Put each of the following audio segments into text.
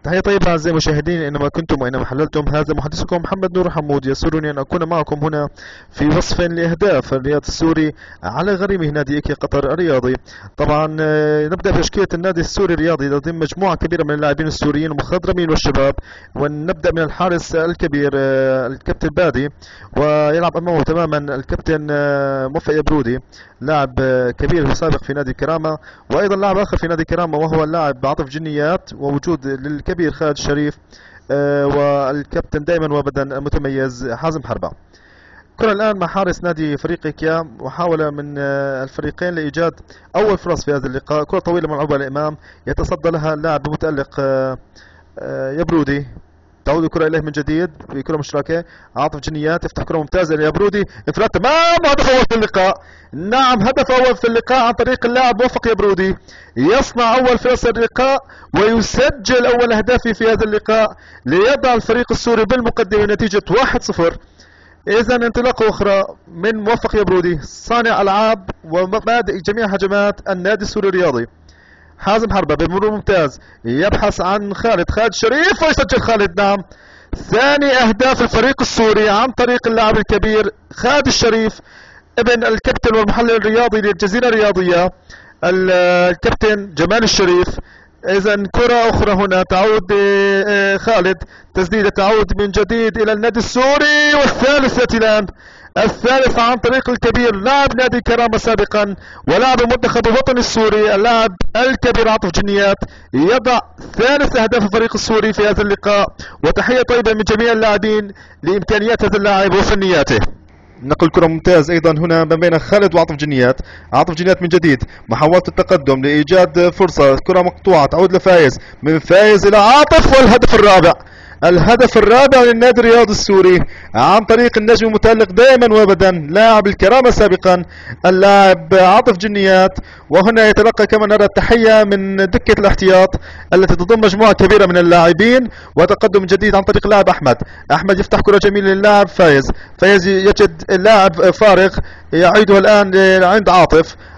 تحية طيبة أعزائي المشاهدين، أينما كنتم وأينما حللتم. هذا محدثكم محمد نور حمود. يسرني أن أكون معكم هنا في وصف لأهداف الرياض السوري على غريمه نادي إيكيا قطر الرياضي. طبعا نبدأ بتشكيلة النادي السوري الرياضي ضمن مجموعة كبيرة من اللاعبين السوريين المخضرمين والشباب، ونبدأ من الحارس الكبير الكابتن بادي، ويلعب أمامه تماما الكابتن موفق يبرودي، لاعب كبير وسابق في نادي كرامة، وأيضا لاعب آخر في نادي كرامة وهو اللاعب عاطف جنيات، ووجود للكبير خالد الشريف، والكابتن دائما وابدا المتميز حازم حربة. كرة الآن مع حارس نادي فريق إيكيا، وحاول من الفريقين لإيجاد أول فرص في هذا اللقاء. كرة طويلة ملعوبة للأمام، يتصدى لها اللاعب المتألق يبرودي، تعود الكرة إليه من جديد بكرة مشتركة. عاطف جنيات يفتح كرة ممتازة ليبرودي، انفراد تمام، هدف أول في اللقاء. نعم، هدف أول في اللقاء عن طريق اللاعب موفق يبرودي، يصنع أول فرص اللقاء ويسجل أول أهدافه في هذا اللقاء ليضع الفريق السوري بالمقدمة نتيجة 1-0. إذا انطلاقة أخرى من موفق يبرودي، صانع ألعاب ومبادئ جميع هجمات النادي السوري الرياضي. حازم حربة بمرور ممتاز يبحث عن خالد شريف ويسجل خالد. نعم، ثاني أهداف الفريق السوري عن طريق اللاعب الكبير خالد الشريف، ابن الكابتن والمحلل الرياضي للجزيرة الرياضية الكابتن جمال الشريف. إذا كرة أخرى هنا تعود خالد، تسديدة تعود من جديد إلى النادي السوري، والثالث يأتي الآن، الثالث عن طريق الكبير لاعب نادي كرامة سابقا ولاعب المنتخب الوطني السوري اللاعب الكبير عاطف جنيات، يضع ثالث أهداف الفريق السوري في هذا اللقاء. وتحية طيبة من جميع اللاعبين لإمكانيات هذا اللاعب وفنياته. نقل كرة ممتاز أيضا هنا ما بين خالد وعاطف جنيات. عاطف جنيات من جديد محاولة التقدم لإيجاد فرصة، كرة مقطوعة تعود لفايز، من فايز إلى عاطف، والهدف الرابع، الهدف الرابع للنادي الرياضي السوري عن طريق النجم المتألق دائما وابدا لاعب الكرامة سابقا اللاعب عاطف جنيات. وهنا يتلقى كما نرى التحية من دكة الاحتياط التي تضم مجموعة كبيرة من اللاعبين، وتقدم جديد عن طريق اللاعب أحمد يفتح كرة جميلة للاعب فايز يجد اللاعب فارغ يعيدها الآن عند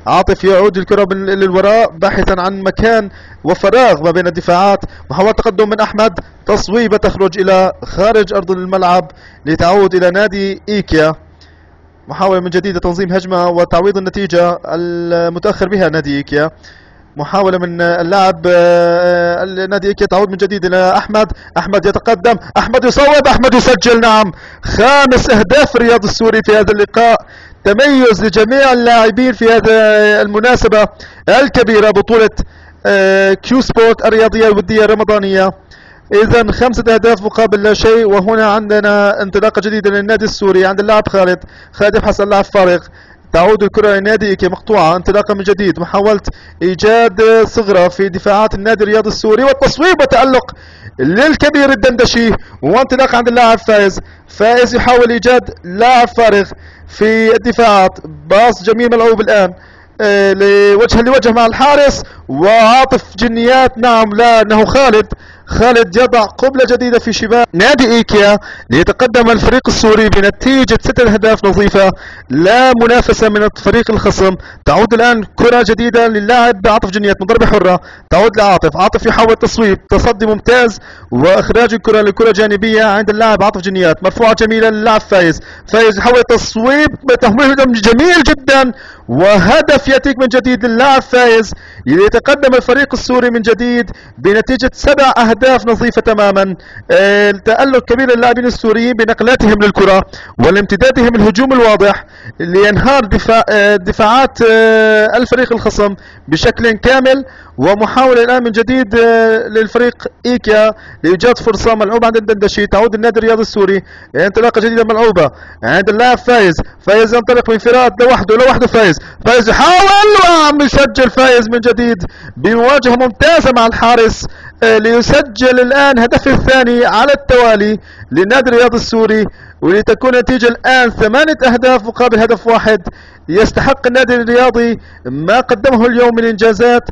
عاطف يعود الكرة للوراء باحثا عن مكان وفراغ ما بين الدفاعات. محاولة تقدم من أحمد، تصويبة تخرج إلى خارج أرض الملعب لتعود إلى نادي إيكيا. محاولة من جديد تنظيم هجمة وتعويض النتيجة المتأخر بها نادي إيكيا. محاولة من اللاعب النادي إيكيا تعود من جديد إلى أحمد يتقدم، أحمد يصوب، أحمد يسجل. نعم، خامس أهداف الرياض السوري في هذا اللقاء. تميز لجميع اللاعبين في هذه المناسبة الكبيرة، بطولة كيو سبورت الرياضية الودية الرمضانية. إذا 5 أهداف مقابل لا شيء. وهنا عندنا انطلاقة جديدة للنادي السوري عند اللاعب خالد يبحث عن اللاعب فارغ، تعود الكرة لنادي إيكيا مقطوعة، انطلاقة من جديد، محاولة إيجاد ثغرة في دفاعات النادي الرياضي السوري، والتصويب وتألق للكبير الدندشي، وانطلاق عند اللاعب فايز يحاول إيجاد لاعب فارغ في الدفاعات، باص جميل ملعوب الآن لوجه لوجه مع الحارس وعاطف جنيات. نعم، لا، انه خالد يضع قبلة جديدة في شباك نادي إيكيا ليتقدم الفريق السوري بنتيجة 6 أهداف نظيفة، لا منافسة من الفريق الخصم. تعود الآن كرة جديدة للاعب عاطف جنيات من ضربة حرة، تعود لعاطف يحاول تصويب، تصدي ممتاز وإخراج الكرة لكرة جانبية عند اللاعب عاطف جنيات، مرفوعة جميلة للاعب فايز يحاول تصويب تمويه جميل جدا، وهدف يأتيك من جديد للاعب فايز ليتقدم الفريق السوري من جديد بنتيجة 7 أهداف نظيفة تماما. التألق كبير للاعبين السوريين بنقلاتهم للكرة والامتدادهم الهجوم الواضح لينهار دفاعات الفريق الخصم بشكل كامل. ومحاولة الآن من جديد للفريق إيكيا لإيجاد فرصة ملعوبة عند الدندشي، تعود النادي الرياضي السوري، انطلاقة جديدة ملعوبة عند اللاعب فايز ينطلق بانفراد لوحده فايز يحاول ويسجل فايز من جديد بمواجهة ممتازة مع الحارس ليسجل الآن هدفه الثاني على التوالي للنادي الرياضي السوري، ولتكون النتيجة الآن 8 أهداف مقابل هدف واحد. يستحق النادي الرياضي ما قدمه اليوم من إنجازات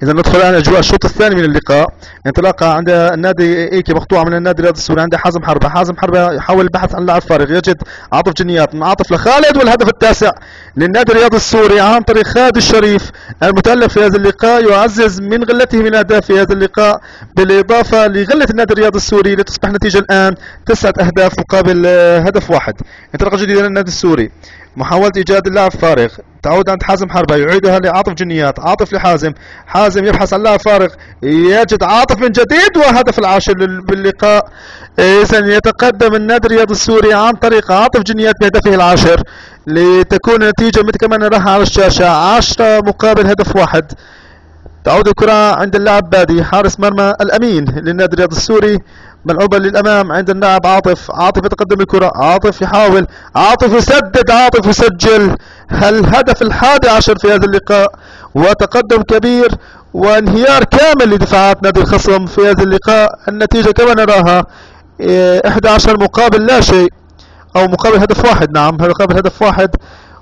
إذا ندخل الآن أجواء الشوط الثاني من اللقاء. انطلاقة عند النادي إيكي مقطوعة من النادي الرياضي السوري عند حازم حربة. حازم حربة يحاول البحث عن لاعب فارغ، يجد عاطف جنيات، من عاطف لخالد، والهدف التاسع للنادي الرياضي السوري عن طريق خالد الشريف المتألق في هذا اللقاء، يعزز من غلته من أهداف في هذا اللقاء بالإضافة لغلة النادي الرياضي السوري لتصبح النتيجة الآن 9 أهداف مقابل هدف واحد. انطلاقة جديدة للنادي السوري، محاولة إيجاد اللاعب فارغ، تعود عند حازم حربة، يعيدها لعاطف جنيات، عاطف لحازم، حازم يبحث عن لاعب فارغ، يجد عاطف من جديد، وهدف العاشر باللقاء. إذن يتقدم النادي الرياضي السوري عن طريق عاطف جنيات بهدفه العاشر، لتكون النتيجة مثل كما نراها على الشاشة 10 مقابل هدف واحد. تعود الكرة عند اللاعب بادي حارس مرمى الأمين للنادي الرياضي السوري، ملعوبة للأمام عند اللاعب عاطف. عاطف يتقدم الكرة، عاطف يحاول، عاطف يسدد، عاطف يسجل الهدف ال11 في هذا اللقاء، وتقدم كبير وانهيار كامل لدفاعات نادي الخصم في هذا اللقاء. النتيجة كما نراها 11 مقابل لا شيء، أو مقابل هدف واحد، نعم مقابل هدف واحد،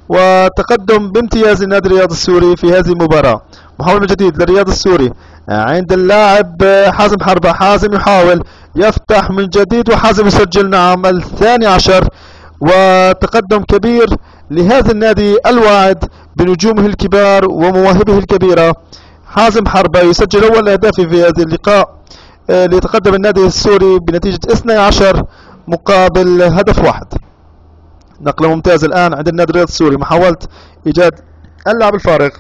وتقدم بامتياز النادي الرياضي السوري في هذه المباراة. محاولة من جديد للرياضي السوري عند اللاعب حازم حربة. حازم يحاول يفتح من جديد، وحازم يسجل، نعم ال12، وتقدم كبير لهذا النادي الواعد بنجومه الكبار ومواهبه الكبيرة. حازم حربة يسجل أول أهدافه في هذا اللقاء ليتقدم النادي السوري بنتيجة 12 مقابل هدف واحد. نقلة ممتازة الآن عند النادي الرياضي السوري، محاولة إيجاد اللاعب الفارغ،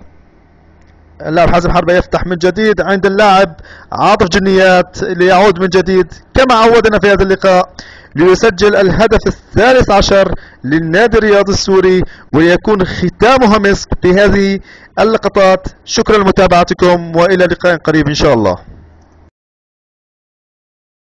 اللاعب حازم حربة يفتح من جديد عند اللاعب عاطف جنيات ليعود من جديد كما عودنا في هذا اللقاء ليسجل الهدف ال13 للنادي الرياضي السوري، ويكون ختامها مسك في هذه اللقطات. شكرا لمتابعتكم، وإلى لقاء قريب إن شاء الله.